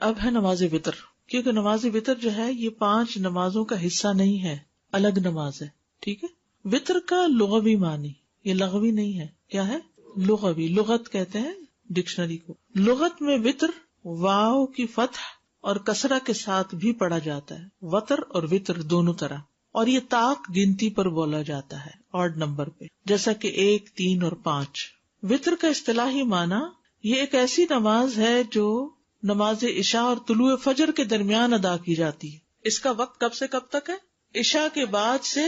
اب ہے نماز وتر، کیونکہ نماز وتر جو ہے یہ 5 نمازوں کا حصہ نہیں ہے، الگ نماز ہے. ٹھیک ہے. وتر کا لغوی معنی، یہ لغوی نہیں ہے، کیا ہے؟ لغوی. لغت کہتے ہیں ڈکشنری کو. لغت میں وتر واو کی فتح اور کسرہ کے ساتھ بھی پڑھا جاتا ہے، وتر اور وتر دونوں طرح. اور یہ طاق گنتی پر بولا جاتا ہے، آڈ نمبر پہ، جیسا کہ 1، 3 اور 5. وتر کا اصطلاحی معنی یہ ایک ایسی نماز ہے جو نماز عشاء اور طلوع فجر کے درمیان ادا کی جاتی ہے. اس کا وقت کب سے کب تک ہے؟ عشاء کے بعد سے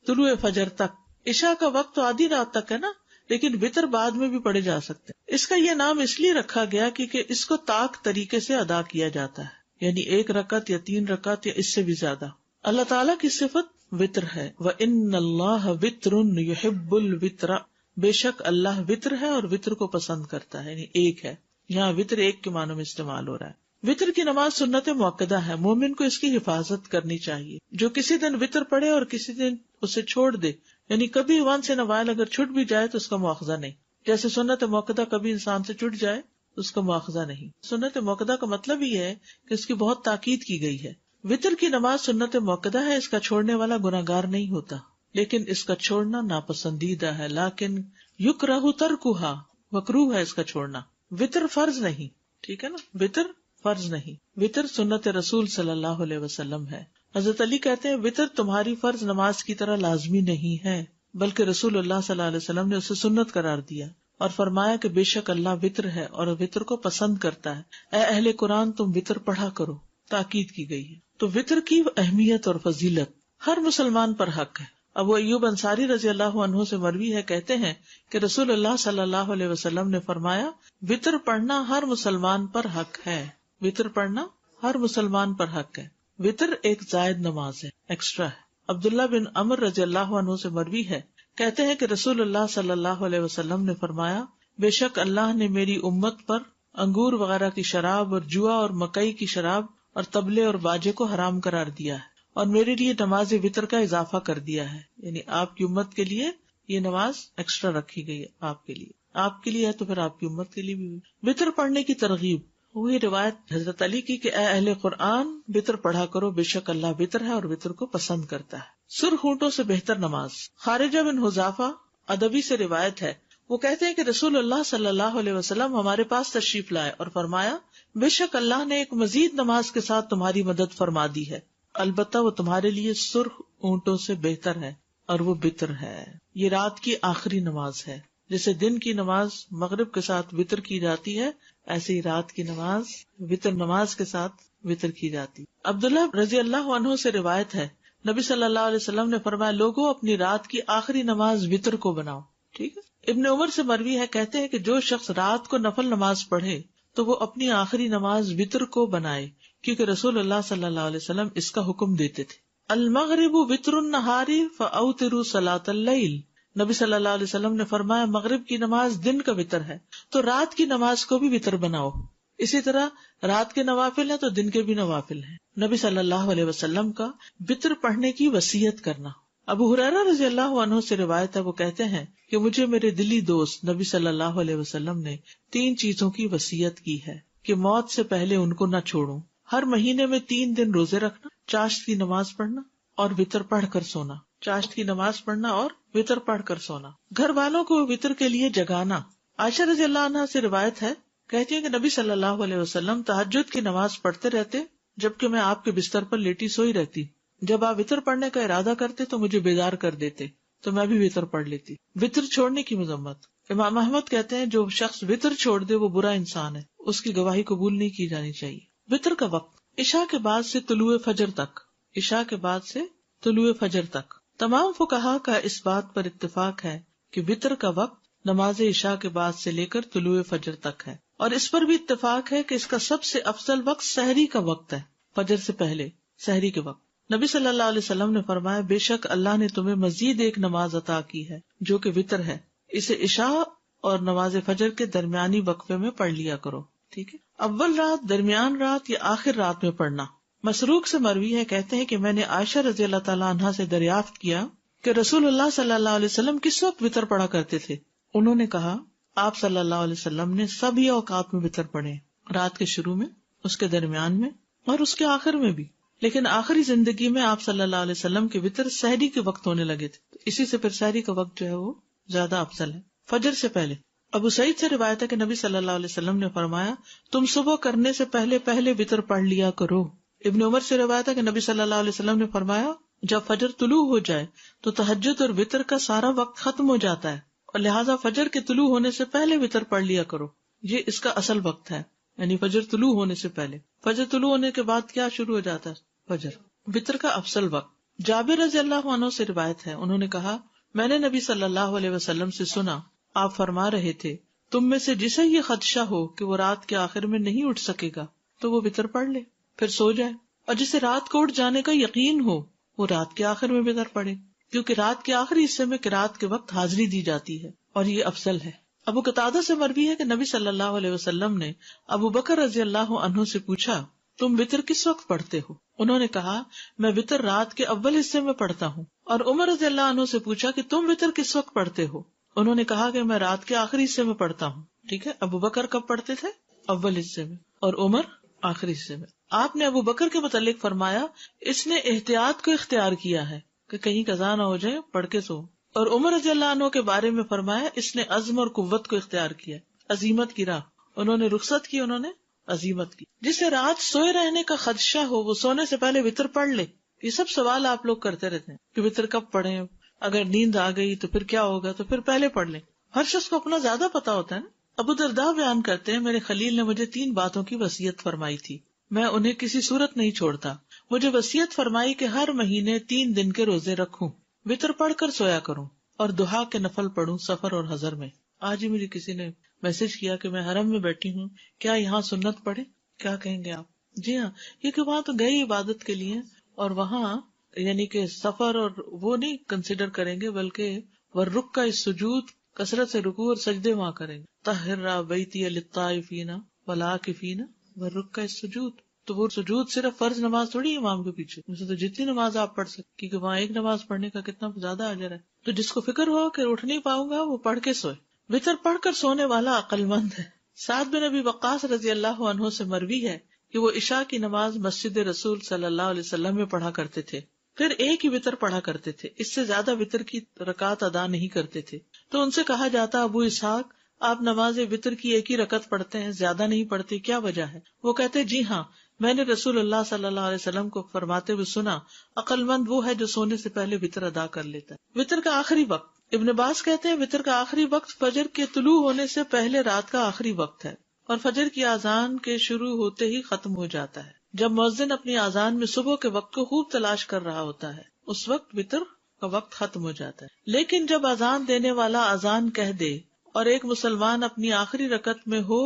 طلوع فجر تک. عشاء کا وقت تو آدھی رات تک ہے نا، لیکن وتر بعد میں بھی پڑھے جا سکتے ہیں. اس کا یہ نام اس لیے رکھا گیا کیونکہ اس کو طاق طریقے سے ادا کیا جاتا ہے، یعنی 1 رکعت یا 3 رکعت یا اس سے بھی زیادہ. اللہ تعالیٰ کی صفت وتر ہے. وَإِنَّ اللَّهَ وِتْرٌ يُحِبُّ الْوِتْرَ، بے شک اللہ وتر ہے اور وتر کو پسند کرتا ہے، یعنی ایک ہے. یہاں وتر ایک کے معنوں میں استعمال ہو رہا ہے. وتر کی نماز سنت مؤکدہ ہے، مومن کو اس کی حفاظت کرنی چاہیے. جو کسی دن وتر پڑھے اور کسی دن اسے چھوڑ دے، یعنی کبھی ونس ان اے وائل اگر چھٹ بھی جائے تو اس کا مواخذہ نہیں. جیسے سنت مؤکدہ کبھی انسان سے چھٹ جائے تو اس کا مواخذہ نہیں. سنت مؤکدہ کا مطلب یہ ہے کہ اس کی بہت تاکید کی گئی ہے. وتر کی نماز سنت مؤکدہ ہے، اس کا چھوڑنے والا گناہگار نہیں ہوتا، لیکن اس کا چھوڑنا ناپسندیدہ ہے. لیکن یکرہ ترکھا، مکروہ ہے اس کا چھوڑنا. وتر فرض نہیں، ٹھیک ہے نا، وتر فرض نہیں. وتر سنت رسول صلی اللہ علیہ وسلم ہے. حضرت علی کہتے ہیں وتر تمہاری فرض نماز کی طرح لازمی نہیں ہے، بلکہ رسول اللہ صلی اللہ علیہ وسلم نے اسے سنت قرار دیا اور فرمایا کہ بے شک اللہ وتر ہے اور وتر کو پسند کرتا ہے. اے اہل قرآن تم وتر پڑھا کرو، تاکید کی گئی ہے. تو وتر کی اہمیت اور فضیلت ہر مسلمان پر حق ہے. ابو ایوب انصاری رضی اللہ عنہ سے مروی ہے، کہتے ہیں کہ رسول اللہ صلی اللہ علیہ وسلم نے فرمایا وتر پڑھنا ہر مسلمان پر حق ہے. وتر پڑھنا ہر مسلمان پر حق ہے. وتر ایک زائد نماز ہے، ایکسٹرا ہے. عبداللہ بن عمر رضی اللہ عنہ سے مروی ہے، کہتے ہیں کہ رسول اللہ صلی اللہ علیہ وسلم نے فرمایا بے شک اللہ نے میری امت پر انگور وغیرہ کی شراب اور جوا اور مکئی کی شراب اور طبلے اور باجے کو حرام قرار دیا ہے اور میرے لیے نماز وتر کا اضافہ کر دیا ہے. یعنی آپ کی امت کے لیے یہ نماز ایکسٹرا رکھی گئی ہے. آپ کے لیے ہے تو پھر آپ کی امت کے لیے بھی. وتر پڑھنے کی ترغیب، وہی روایت حضرت علی کی کہ اے اہل قرآن وتر پڑھا کرو، بے شک اللہ وتر ہے اور وتر کو پسند کرتا ہے. سرخ اونٹوں سے بہتر نماز. خارجہ بن حذافہ ادبی سے روایت ہے، وہ کہتے ہیں کہ رسول اللہ صلی اللہ علیہ وسلم ہمارے پاس تشریف لائے اور فرمایا بے شک اللہ نے ایک مزید نماز کے ساتھ تمہاری مدد فرما دی ہے، البتہ وہ تمہارے لیے سرخ اونٹوں سے بہتر ہے اور وہ وتر ہے. یہ رات کی آخری نماز ہے. جیسے دن کی نماز مغرب کے ساتھ وتر کی جاتی ہے، ایسے ہی رات کی نماز وتر نماز کے ساتھ وتر کی جاتی. عبداللہ رضی اللہ عنہ سے روایت ہے، نبی صلی اللہ علیہ وسلم نے فرمایا لوگوں اپنی رات کی آخری نماز وتر کو بناؤ. ٹھیک ہے. ابن عمر سے مروی ہے، کہتے ہیں کہ جو شخص رات کو نفل نماز پڑھے تو وہ اپنی آخری نماز وتر کو بنائے، کیونکہ رسول اللہ صلی اللہ علیہ وسلم اس کا حکم دیتے تھے. المغرب وتر النہار فاوتروا صلاۃ اللیل. نبی صلی اللہ علیہ وسلم نے فرمایا مغرب کی نماز دن کا وتر ہے تو رات کی نماز کو بھی وتر بناؤ. اسی طرح رات کے نوافل ہیں تو دن کے بھی نوافل ہیں. نبی صلی اللہ علیہ وسلم کا وتر پڑھنے کی وصیت کرنا. ابو ہریرہ رضی اللہ عنہ سے روایت ہے، وہ کہتے ہیں کہ مجھے میرے دلی دوست نبی صلی اللہ علیہ وسلم نے 3 چیزوں کی وصیت کی ہے کہ موت سے پہلے ان کو نہ چھوڑوں. ہر مہینے میں 3 دن روزے رکھنا، چاشت کی نماز پڑھنا اور وتر پڑھ کر سونا. چاشت کی نماز پڑھنا اور وتر پڑھ کر سونا. گھر والوں کو وتر کے لیے جگانا. عائشہ رضی اللہ عنہا سے روایت ہے، کہتی ہیں کہ نبی صلی اللہ علیہ وسلم تہجد کی نماز پڑھتے رہتے جبکہ میں آپ کے بستر پر لیٹی سوئی رہتی. جب آپ وتر پڑھنے کا ارادہ کرتے تو مجھے بیدار کر دیتے تو میں بھی وتر پڑھ لیتی. وتر چھوڑنے کی مذمت. امام احمد کہتے ہیں جو شخص وتر چھوڑ دے وہ برا انسان ہے، اس کی گواہی قبول نہیں کی جانی چاہیے. وتر کا وقت عشاء کے بعد سے طلوع فجر تک. عشاء کے بعد سے طلوع فجر تک. تمام فقہا کا اس بات پر اتفاق ہے کہ وتر کا وقت نماز عشاء کے بعد سے لے کر طلوع فجر تک ہے، اور اس پر بھی اتفاق ہے کہ اس کا سب سے افضل وقت سحری کا وقت ہے، فجر سے پہلے سحری کے وقت. نبی صلی اللہ علیہ وسلم نے فرمایا بے شک اللہ نے تمہیں مزید ایک نماز عطا کی ہے جو کہ وتر ہے، اسے عشاء اور نماز فجر کے درمیانی وقفے میں پڑھ لیا کرو. ٹھیک ہے. اول رات، درمیان رات یا آخر رات میں پڑھنا. مسروق سے مروی ہے، کہتے ہیں کہ میں نے عائشہ رضی اللہ تعالیٰ عنہا سے دریافت کیا کہ رسول اللہ صلی اللہ علیہ وسلم کس وقت وتر پڑھا کرتے تھے. انہوں نے کہا آپ صلی اللہ علیہ وسلم نے سبھی اوقات میں وتر پڑھے، رات کے شروع میں اس کے درمیان میں اور اس کے آخر میں بھی. لیکن آخری زندگی میں آپ صلی اللہ علیہ وسلم کے وطر سحری کے وقت ہونے لگے تھے. اسی سے پھر سحری کا وقت جو ہے وہ زیادہ افضل ہے فجر سے پہلے. ابو سعید سے روایت ہے کہ نبی صلی اللہ علیہ وسلم نے فرمایا تم صبح کرنے سے پہلے پہلے وطر پڑھ لیا کرو. ابن عمر سے روایت ہے کہ نبی صلی اللہ علیہ وسلم نے فرمایا جب فجر طلوع ہو جائے تو تہجد اور وطر کا سارا وقت ختم ہو جاتا ہے اور لہٰذا فجر کے طلوع ہونے سے پہلے وطر پڑھ لیا کرو. یہ اس کا اصل وقت ہے، یعنی فجر طلوع ہونے سے پہلے. فجر طلوع ہونے کے بعد کیا شروع ہو جاتا ہے؟ فجر. وطر کا افضل وقت. جابر رضی اللہ عنہ سے روایت ہے، انہوں نے کہا میں نے نبی صلی اللہ علیہ وسلم سے سنا، آپ فرما رہے تھے تم میں سے جسے یہ خدشہ ہو کہ وہ رات کے آخر میں نہیں اٹھ سکے گا تو وہ وطر پڑھ لے پھر سو جائے، اور جسے رات کو اٹھ جانے کا یقین ہو وہ رات کے آخر میں وطر پڑھے، کیونکہ رات کے آخری حصے میں قرات کے وقت حاضری دی جاتی ہے اور یہ افضل ہے. ابو قتادہ سے مروی ہے کہ نبی صلی اللہ علیہ وسلم نے ابو بکر رضی اللہ عنہ سے پوچھا تم وطر کس وقت پڑھتے ہو؟ انہوں نے کہا میں وطر رات کے اول حصے میں پڑھتا ہوں. اور عمر رضی اللہ عنہ سے پوچھا کہ تم وطر کس وقت پڑھتے ہو؟ انہوں نے کہا کہ میں رات کے آخری حصے میں پڑھتا ہوں. ٹھیک ہے، ابو بکر کب پڑھتے تھے؟ اول حصے میں، اور عمر آخری حصے میں. آپ نے ابو بکر کے متعلق فرمایا اس نے احتیاط کو اختیار کیا ہے کہ کہیں قضا نہ ہو جائے، پڑھ کے سو. اور عمر رضی اللہ عنہ کے بارے میں فرمایا اس نے عزم اور قوت کو اختیار کیا، عزیمت کی راہ. انہوں نے رخصت کی، انہوں نے عزیمت کی. جسے رات سوئے رہنے کا خدشہ ہو وہ سونے سے پہلے وطر پڑھ لے. یہ سب سوال آپ لوگ کرتے رہتے ہیں کہ وطر کب پڑھیں، اگر نیند آ گئی تو پھر کیا ہوگا، تو پھر پہلے پڑھ لیں. ہر شخص کو اپنا زیادہ پتا ہوتا ہے نا. ابو درداء بیان کرتے ہیں میرے خلیل نے مجھے 3 باتوں کی وصیت فرمائی تھی، میں انہیں کسی صورت نہیں چھوڑتا. مجھے وصیت فرمائی کہ ہر مہینے 3 دن کے روزے رکھوں، وطر پڑھ کر سویا کروں اور دہا کے نفل پڑھوں سفر اور حضر میں. آج ہی مجھے کسی نے میسج کیا کہ میں حرم میں بیٹھی ہوں، کیا یہاں سنت پڑھے؟ کیا کہیں گے آپ؟ جی ہاں، کیونکہ وہاں تو گئی عبادت کے لیے، اور وہاں یعنی کہ سفر اور وہ نہیں کنسیڈر کریں گے، بلکہ والرکع السجود، کثرت سے رکوع اور سجدے وہاں کریں گے. طہر بیتی للطائفین والعاکفین والرکع السجود. تو وہ سجود صرف فرض نماز تھوڑی امام کے پیچھے، اسے تو جتنی نماز آپ پڑھ سکتے، کیونکہ وہاں ایک نماز پڑھنے کا کتنا زیادہ اجر ہے. تو جس کو فکر ہو کہ اٹھ نہیں پاؤں گا وہ پڑھ کے سوئے. وطر پڑھ کر سونے والا عقل مند ہے. سعد بن ابی وقاص رضی اللہ عنہ سے مروی ہے کہ وہ عشاء کی نماز مسجد رسول صلی اللہ علیہ وسلم میں پڑھا کرتے تھے، پھر ایک ہی وطر پڑھا کرتے تھے، اس سے زیادہ وطر کی رکعت ادا نہیں کرتے تھے. تو ان سے کہا جاتا ابو اسحاق آپ نماز وطر کی ایک ہی رکعت پڑھتے ہیں، زیادہ نہیں پڑھتے، کیا وجہ ہے؟ وہ کہتے جی ہاں، میں نے رسول اللہ صلی اللہ علیہ وسلم کو فرماتے ہوئے سنا عقل مند وہ ہے جو سونے سے پہلے وطر ادا کر لیتا ہے. وطر کا آخری وقت، ابن عباس کہتے ہیں وطر کا آخری وقت فجر کے طلوع ہونے سے پہلے رات کا آخری وقت ہے اور فجر کی اذان کے شروع ہوتے ہی ختم ہو جاتا ہے. جب مؤذن اپنی اذان میں صبح کے وقت کو خوب تلاش کر رہا ہوتا ہے اس وقت وطر کا وقت ختم ہو جاتا ہے. لیکن جب اذان دینے والا اذان کہہ دے اور ایک مسلمان اپنی آخری رکعت میں ہو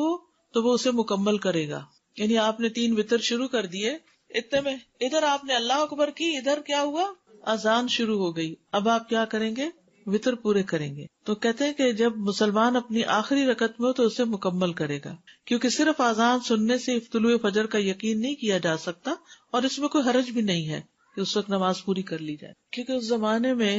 تو وہ اسے مکمل کرے گا. یعنی آپ نے 3 وطر شروع کر دیے، اتنے میں ادھر آپ نے اللہ اکبر کی، ادھر کیا ہوا، اذان شروع ہو گئی. اب آپ کیا کریں گے؟ وطر پورے کریں گے. تو کہتے ہیں کہ جب مسلمان اپنی آخری رکعت میں ہو تو اسے مکمل کرے گا، کیونکہ صرف اذان سننے سے طلوع فجر کا یقین نہیں کیا جا سکتا، اور اس میں کوئی حرج بھی نہیں ہے کہ اس وقت نماز پوری کر لی جائے. کیونکہ اس زمانے میں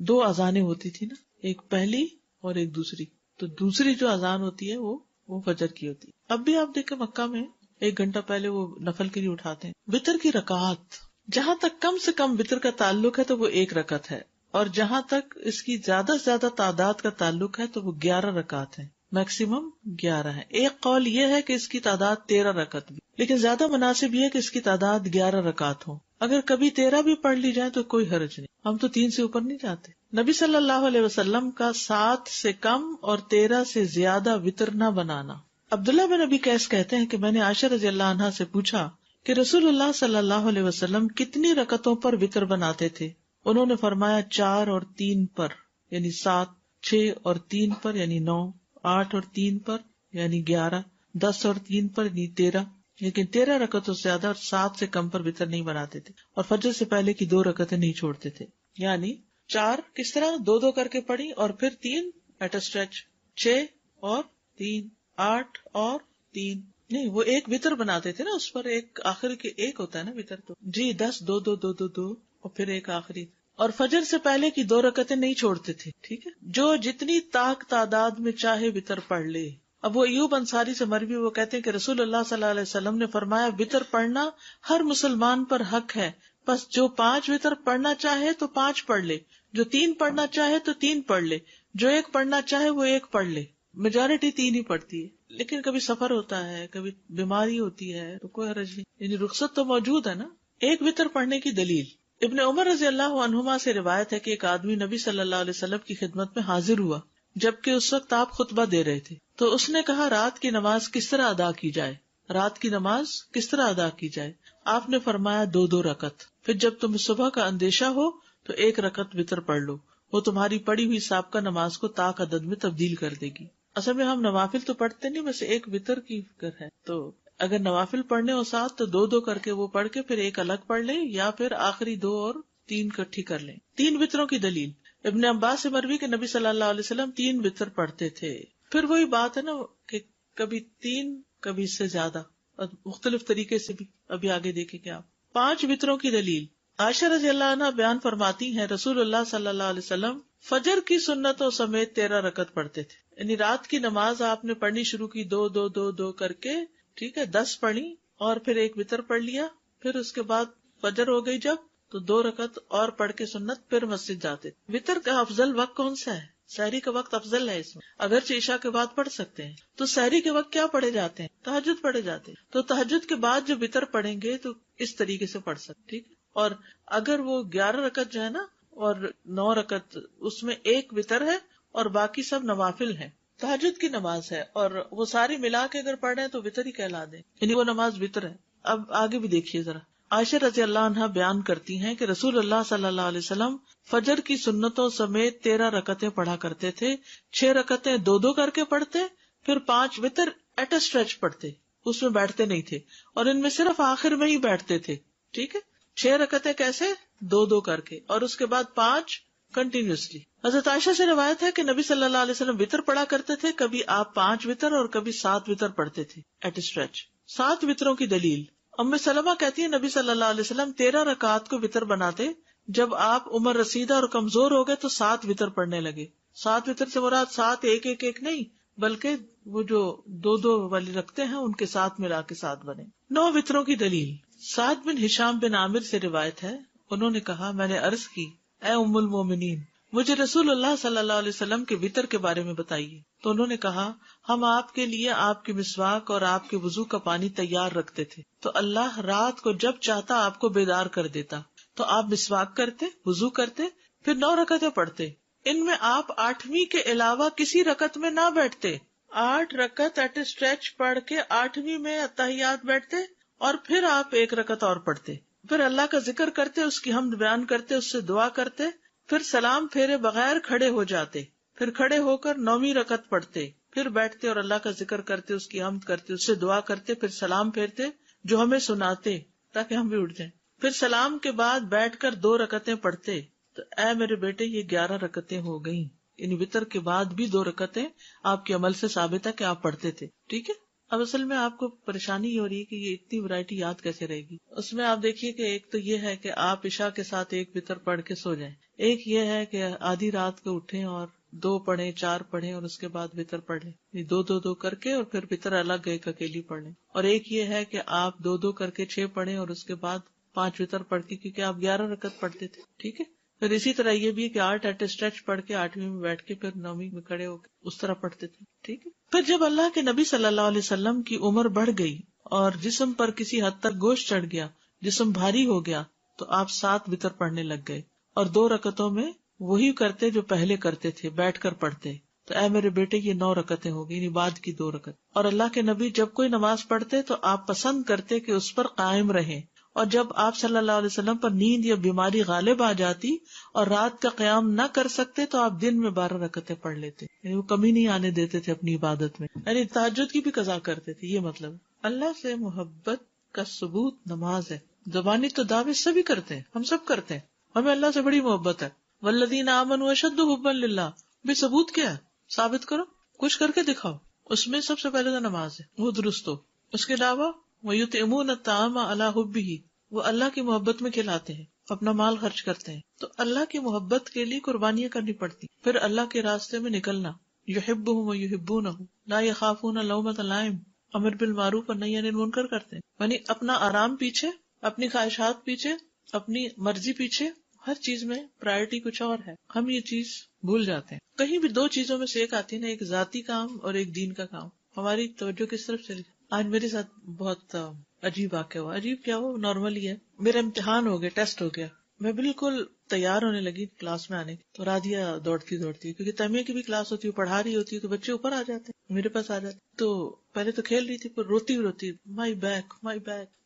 2 اذانیں ہوتی تھی نا، ایک پہلی اور ایک دوسری. تو دوسری جو اذان ہوتی ہے وہ فجر کی ہوتی ہے. اب بھی آپ دیکھیں مکہ میں 1 گھنٹہ پہلے وہ نفل کے لیے اٹھاتے ہیں. وطر کی رکعات جہاں تک کم سے کم وطر کا تعلق ہے تو وہ 1 رکعت ہے، اور جہاں تک اس کی زیادہ سے زیادہ تعداد کا تعلق ہے تو وہ 11 رکعت ہے، میکسیمم 11 ہے. ایک قول یہ ہے کہ اس کی تعداد 13 رکعت بھی، لیکن زیادہ مناسب یہ ہے کہ اس کی تعداد 11 رکعت ہو. اگر کبھی 13 بھی پڑھ لی جائے تو کوئی حرج نہیں، ہم تو 3 سے اوپر نہیں جاتے. نبی صلی اللہ علیہ وسلم کا 7 سے کم اور 13 سے زیادہ وطر نہ بنانا. عبداللہ بن ابی قیس کہتے ہیں کہ میں نے عائشہ رضی اللہ عنہا سے پوچھا کہ رسول اللہ صلی اللہ علیہ وسلم کتنی رکعتوں پر وطر بناتے تھے؟ انہوں نے فرمایا 4 اور 3 پر یعنی 7، 6 اور 3 پر یعنی 9، 8 اور 3 پر یعنی 11، 10 اور 3 پر یعنی 13. لیکن 13 رکعتوں سے زیادہ اور 7 سے کم پر وطر نہیں بناتے تھے، اور فجر سے پہلے کی 2 رکعتیں نہیں چھوڑتے تھے. یعنی 4 کس طرح 2 کر کے پڑھی، اور پھر 3 ایٹ اے اسٹریچ، 6 اور 3، 8 اور 3. نہیں، وہ ایک وطر بناتے تھے نا، اس پر ایک آخری کے ایک ہوتا ہے نا وطر. تو جی 10، 2 2 2 2 2 اور پھر ایک آخری. اور فجر سے پہلے کی 2 رکعتیں نہیں چھوڑتے تھے. ٹھیک ہے، جو جتنی تعداد میں چاہے وطر پڑھ لے، ابو ایوب انصاری سے مروی، وہ کہتے ہیں کہ رسول اللہ صلی اللہ علیہ وسلم نے فرمایا وطر پڑھنا ہر مسلمان پر حق ہے، بس جو 5 وطر پڑھنا چاہے تو 5 پڑھ لے، جو 3 پڑھنا چاہے تو 3 پڑھ لے، جو 1 پڑھنا چاہے وہ 1 پڑھ لے۔ میجورٹی 3 ہی پڑھتی ہے، لیکن کبھی سفر ہوتا ہے، کبھی بیماری ہوتی ہے تو کوئی حرج نہیں، یعنی رخصت تو موجود ہے نا۔ 1 وطر پڑھنے کی دلیل، ابن عمر رضی اللہ عنہما سے روایت ہے کہ ایک آدمی نبی صلی اللہ علیہ وسلم کی خدمت میں حاضر ہوا جبکہ اس وقت آپ خطبہ دے رہے تھے، تو اس نے کہا رات کی نماز کس طرح ادا کی جائے، رات کی نماز کس طرح ادا کی جائے؟ آپ نے فرمایا 2 رکعت، پھر جب تمہیں صبح کا اندیشہ ہو تو 1 رکعت وطر پڑھ لو، وہ تمہاری پڑھی ہوئی سابقہ نماز کو طاق عدد میں تبدیل کر دے گی۔ اصل میں ہم نوافل تو پڑھتے نہیں، بس 1 وطر کی فکر ہے، تو اگر نوافل پڑھنے ہو ساتھ تو 2 کر کے وہ پڑھ کے پھر 1 الگ پڑھ لیں، یا پھر آخری 2 اور 3 اکٹھی کر لیں۔ 3 وطروں کی دلیل، ابن عباس سے مروی کہ نبی صلی اللہ علیہ وسلم 3 وطر پڑھتے تھے۔ پھر وہی بات ہے نا کہ کبھی 3 کبھی اس سے زیادہ، اور مختلف طریقے سے بھی، ابھی آگے دیکھیں گے آپ۔ 5 وطروں کی دلیل، عائشہ رضی اللہ عنہ بیان فرماتی ہیں رسول اللہ صلی اللہ علیہ وسلم فجر کی سنتوں سمیت 13 رکعت پڑھتے تھے، یعنی رات کی نماز آپ نے پڑھنی شروع کی 2 2 2 2 کر کے، ٹھیک ہے، 10 پڑھی اور پھر 1 وطر پڑھ لیا، پھر اس کے بعد فجر ہو گئی جب تو 2 رکعت اور پڑھ کے سنت پھر مسجد جاتے۔ وطر کا افضل وقت کون سا ہے؟ سحری کا وقت افضل ہے اس میں، اگرچہ عشاء کے بعد پڑھ سکتے ہیں، تو سحری کے وقت کیا پڑھے جاتے ہیں؟ تہجد پڑھے جاتے ہیں، تو تہجد کے بعد جو وطر پڑھیں گے تو اس طریقے سے پڑھ سکتے، ٹھیک ہے۔ اور اگر وہ 11 رکعت جو ہے نا اور 9 رکعت، اس میں 1 وطر ہے اور باقی سب نوافل ہیں، تہجد کی نماز ہے، اور وہ ساری ملا کے اگر پڑھ رہے ہیں تو وطر ہی کہلا دیں، یعنی وہ نماز وطر ہے۔ اب آگے بھی دیکھیے ذرا، عائشہ رضی اللہ عنہا بیان کرتی ہیں کہ رسول اللہ صلی اللہ علیہ وسلم فجر کی سنتوں سمیت 13 رکعتیں پڑھا کرتے تھے، 6 رکعتیں 2 2 کر کے پڑھتے، پھر 5 وطر ایٹ اے اسٹریچ پڑھتے، اس میں بیٹھتے نہیں تھے، اور ان میں صرف آخر میں ہی بیٹھتے تھے، ٹھیک ہے۔ 6 رکعتیں کیسے؟ 2 2 کر کے، اور اس کے بعد 5 کنٹینیوسلی۔ حضرت عائشہ سے روایت ہے کہ نبی صلی اللہ علیہ وسلم وطر پڑھا کرتے تھے، کبھی آپ 5 وطر اور کبھی 7 وطر پڑھتے تھے ایٹ اے اسٹریچ۔ 7 وطروں کی دلیل، ام سلمہ کہتی ہے نبی صلی اللہ علیہ وسلم 13 رکعات کو وطر بناتے، جب آپ عمر رسیدہ اور کمزور ہو گئے تو 7 وطر پڑھنے لگے۔ 7 وطر سے مراد 7 1 1 1 نہیں، بلکہ وہ جو 2 2 والی رکھتے ہیں ان کے ساتھ ملا کے 7 بنے۔ 9 وطروں کی دلیل، سعد بن ہشام بن عامر سے روایت ہے، انہوں نے کہا میں نے عرض کی اے ام المومنین، مجھے رسول اللہ صلی اللہ علیہ وسلم کے وطر کے بارے میں بتائیے، تو انہوں نے کہا ہم آپ کے لیے آپ کی مسواک اور آپ کے وضو کا پانی تیار رکھتے تھے، تو اللہ رات کو جب چاہتا آپ کو بیدار کر دیتا، تو آپ مسواک کرتے، وضو کرتے، پھر 9 رکعتیں پڑھتے، ان میں آپ 8ویں کے علاوہ کسی رکعت میں نہ بیٹھتے، 8 رکعت ایٹ اے اسٹریچ پڑھ کے 8ویں میں اتحیات بیٹھتے، اور پھر آپ 1 رکعت اور پڑھتے، پھر اللہ کا ذکر کرتے، اس کی حمد بیان کرتے، اس سے دعا کرتے، پھر سلام پھیرے بغیر کھڑے ہو جاتے، پھر کھڑے ہو کر 9ویں رکعت پڑھتے، پھر بیٹھتے اور اللہ کا ذکر کرتے، اس کی حمد کرتے، اس سے دعا کرتے، پھر سلام پھیرتے جو ہمیں سناتے تاکہ ہم بھی اٹھ جائیں، پھر سلام کے بعد بیٹھ کر 2 رکعتیں پڑھتے۔ تو اے میرے بیٹے یہ 11 رکعتیں ہو گئیں، یعنی وطر کے بعد بھی 2 رکعتیں آپ کے عمل سے ثابت ہے کہ آپ پڑھتے تھے، ٹھیک ہے۔ اب اصل میں آپ کو پریشانی یہ ہو رہی ہے کہ یہ اتنی ورائٹی یاد کیسے رہے گی۔ اس میں آپ دیکھیے کہ ایک تو یہ ہے کہ آپ عشاء کے ساتھ 1 وطر پڑھ کے سو جائیں، ایک یہ ہے کہ آدھی رات کو اٹھیں اور 2 پڑھیں، 4 پڑھیں اور اس کے بعد وطر پڑھیں، 2 2 2 کر کے اور پھر وطر الگ ایک اکیلی پڑھ لیں، اور ایک یہ ہے کہ آپ 2 2 کر کے 6 پڑھیں اور اس کے بعد 5 وطر پڑھ کے، کیونکہ آپ 11 رکعت پڑھتے تھے، ٹھیک ہے۔ پھر اسی طرح یہ بھی کہ 8 ایٹ اے اسٹریچ پڑھ کے 8ویں میں بیٹھ کے پھر 9ویں میں کھڑے ہو کے اس طرح پڑھتے تھے، ٹھیک ہے۔ پھر جب اللہ کے نبی صلی اللہ علیہ وسلم کی عمر بڑھ گئی اور جسم پر کسی حد تک گوشت چڑھ گیا، جسم بھاری ہو گیا، تو آپ 7 وطر پڑھنے لگ گئے اور 2 رکعتوں میں وہی کرتے جو پہلے کرتے تھے، بیٹھ کر پڑھتے۔ تو اے میرے بیٹے یہ 9 رکعتیں ہو گئی، یعنی بعد کی 2 رکعت۔ اور اللہ کے نبی جب کوئی نماز پڑھتے تو آپ پسند کرتے کہ اس پر قائم رہیں، اور جب آپ صلی اللہ علیہ وسلم پر نیند یا بیماری غالب آ جاتی اور رات کا قیام نہ کر سکتے تو آپ دن میں 12 رکعتیں پڑھ لیتے، یعنی وہ کمی نہیں آنے دیتے تھے اپنی عبادت میں، یعنی تہجد کی بھی قضا کرتے تھے۔ یہ مطلب اللہ سے محبت کا ثبوت نماز ہے۔ زبانی تو دعوے سبھی کرتے ہیں، ہم سب کرتے ہیں، ہمیں اللہ سے بڑی محبت ہے، والذین آمنوا اشد حبا للہ، بھی ثبوت کیا ہے؟ ثابت کرو، کچھ کر کے دکھاؤ۔ اس میں سب سے پہلے تو نماز ہے، وہ درست ہو۔ اس کے علاوہ وَيُطْعِمُونَ الطَّعَامَ عَلَىٰ حُبِّهِ، وہ اللہ کی محبت میں کھلاتے ہیں، اپنا مال خرچ کرتے ہیں، تو اللہ کی محبت کے لیے قربانیاں کرنی پڑتی، پھر اللہ کے راستے میں نکلنا، يُحِبُّهُمْ وَيُحِبُّونَهُ، لا یخافون لومۃ لائم، امر بالمعروف اور نہی عن المنکر کرتے ہیں، یعنی اپنا آرام پیچھے، اپنی خواہشات پیچھے، اپنی مرضی پیچھے، ہر چیز میں پرائرٹی کچھ اور ہے. ہم یہ چیز بھول جاتے ہیں. کہیں بھی دو چیزوں میں سے ایک آتی ہے نا، ایک ذاتی کام اور ایک دین کا کام. ہماری توجہ کس طرف چلی؟ آج میرے ساتھ بہت عجیب واقعہ ہوا. عجیب کیا ہوا، نارمل ہی ہے. میرا امتحان ہو گیا، ٹیسٹ ہو گیا. میں بالکل تیار ہونے لگی کلاس میں آنے کی، تو رادیا دوڑتی کیونکہ تمیہ کی بھی کلاس ہوتی ہے، پڑھا رہی ہوتی ہے، تو بچے اوپر آ جاتے ہیں، میرے پاس آ جاتے. تو پہلے تو کھیل رہی تھی، پھر روتی مائی بیک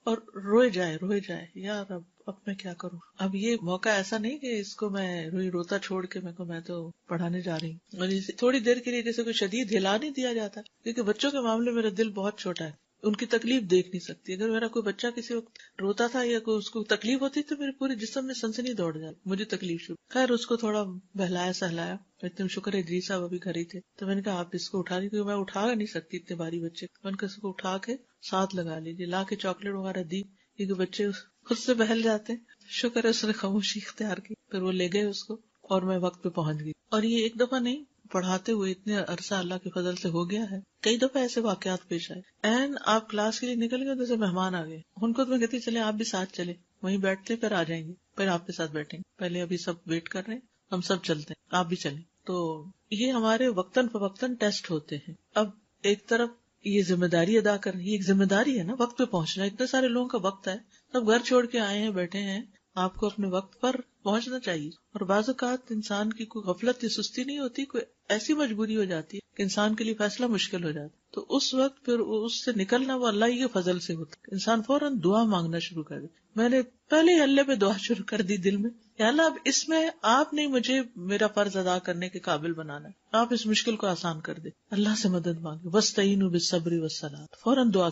اور روئے جائے. یار اب میں کیا کروں؟ اب یہ موقع ایسا نہیں کہ اس کو میں روتا چھوڑ کے میں تو پڑھانے جا رہی ہوں. اور تھوڑی دیر کے لیے جیسے کوئی شدید ہلا نہیں دیا جاتا، کیونکہ بچوں کے معاملے میں میرا دل بہت چھوٹا ہے، ان کی تکلیف دیکھ نہیں سکتی. اگر میرا کوئی بچہ کسی وقت روتا تھا یا کوئی اس کو تکلیف ہوتی تو میرے پورے جسم میں سنسنی دوڑ جاتی، مجھے تکلیف شروع. خیر اس کو تھوڑا بہلایا سہلایا. اتنے شکر ہے جی صاحب ابھی گھر ہی تھے، تو میں نے کہا آپ اس کو اٹھا لی، کیونکہ میں اٹھا نہیں سکتی اتنے بھاری بچے. میں نے کہا اس کو اٹھا کے ساتھ لگا لیجیے، لا کے چاکلیٹ وغیرہ دی، کیونکہ بچے خود سے بہل جاتے. شکر ہے اس نے خاموشی اختیار کی. پھر وہ لے گئے اس کو اور میں وقت پہ پہنچ گئی. اور یہ ایک دفعہ نہیں، پڑھاتے ہوئے اتنے عرصہ اللہ کے فضل سے ہو گیا ہے، کئی دفعہ ایسے واقعات پیش آئے. آپ کلاس کے لیے نکل گئے، جیسے مہمان آ گئے، ان کو تو میں کہتی چلے آپ بھی ساتھ چلے، وہیں بیٹھتے پھر آ جائیں گے، پھر آپ کے ساتھ بیٹھیں گے. پہلے ابھی سب ویٹ کر رہے ہیں، ہم سب چلتے ہیں، آپ بھی چلیں. تو یہ ہمارے وقتاً فوقتاً ٹیسٹ ہوتے ہیں. اب ایک طرف یہ ذمہ داری ادا کرنی، یہ ایک ذمہ داری ہے نا، وقت پہ پہنچنا. اتنے سارے لوگوں کا وقت ہے، سب گھر چھوڑ کے آئے ہیں، بیٹھے ہیں، آپ کو اپنے وقت پر پہنچنا چاہیے. اور بعض اوقات انسان کی کوئی غفلت یا سستی نہیں ہوتی، کوئی ایسی مجبوری ہو جاتی ہے کہ انسان کے لیے فیصلہ مشکل ہو جاتا ہے، تو اس وقت پھر اس سے نکلنا وہ اللہ ہی کے فضل سے ہوتا ہے. انسان فوراً دعا مانگنا شروع کر دے. میں نے پہلے ہی اللہ پہ دعا شروع کر دی دل میں، یا اللہ اب اس میں آپ نے مجھے میرا فرض ادا کرنے کے قابل بنانا ہے، آپ اس مشکل کو آسان کر دے. اللہ سے مدد مانگے، وَاسْتَعِینُوا بِالصَّبْرِ وَالصَّلَاةِ، فوراً دعا